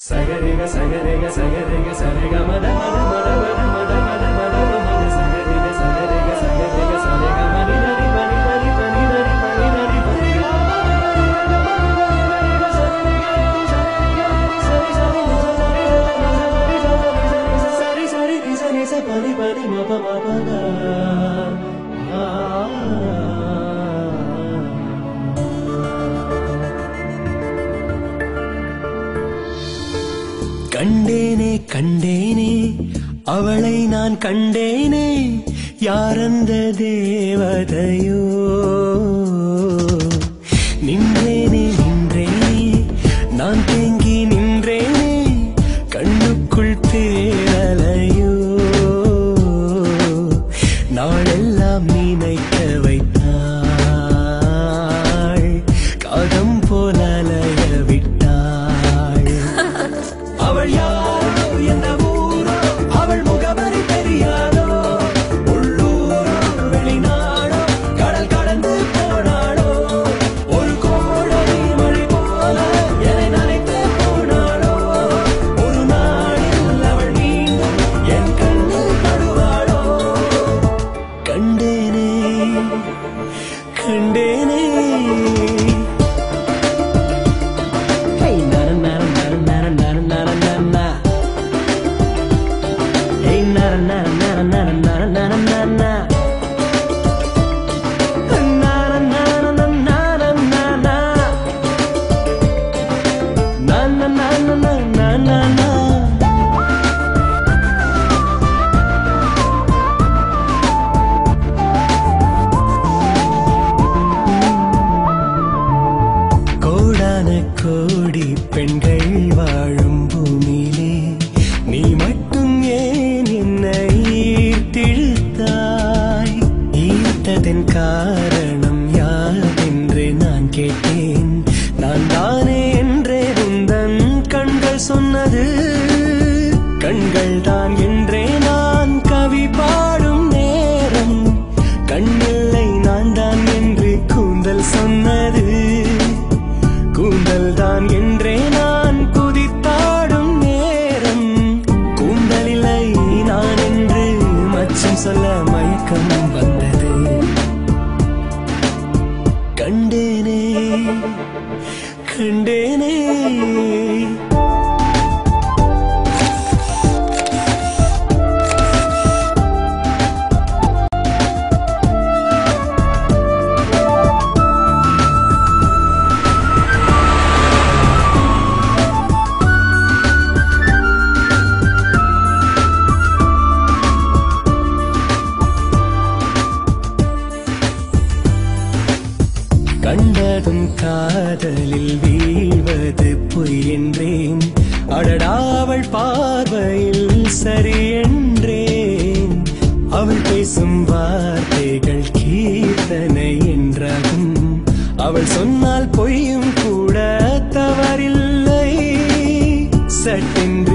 Sagarega sagarega sagarega sarega mada mada mada mada mada mada mada mada sagarega sagarega sagarega sarega mani nari mani nari mani nari mani nari mani sari sari sari sa pani pani ma pa ma pa ga கண்டேனே கண்டேனே அவளை நான் கண்டேனே யாரந்த தேவதையோ நின்றேனே நின்றேனே நான் தேங்கி நின்றேனே கண்ணுக்குள் தேரலையோ நாளெல்லாம் நினைக்க வைத்தாள் காதம் போல அலைய விட்டாள் அவள் யாரோ எந்த ஊரோ அவள் முகவரி தெரியாதோ உள்ளூரோ வெளிநாடோ கடல் கடந்து போனாளோ ஒரு கோடை மழை போல என்னை நனைத்து போனாளோ ஒரு நாளில் அவள் மீண்டும் என் கண்ணில் படுவாளோ கண்டேனே கண்டேனே கோடி பெண்கள் வாழும் பூமியிலே நீ மட்டும் ஏன் என்னை ஈர்த்திழுத்தாய் ஈர்த்ததன் காரணம் யாரென்று நான் கேட்டேன் நான் தானே என்றே உந்தன் கண்கள் சொன்னது கண்கள் தான் என்றே நான் கவி பாடும் நேரம் கண்ணில்லை நான் தான் என்று கூந்தல் சொன்னது கூந்தல் தான் என்றே நான் குதித்தாடும் நேரம் கூந்தலில்லை நான் என்று மச்சம் சொல்ல மயக்கம் வந்தது கண்டேனே கண்டேனே கண்டதும் காதலில் வீழ்வது பொய் என்றேன் அடடாவள் பார்வையில் சரி என்றேன் அவள் பேசும் வார்த்தைகள் கீர்த்தனை என்றாகும் அவள் சொன்னால் பொய்யும் கூட தவறில்லை சட்டென்று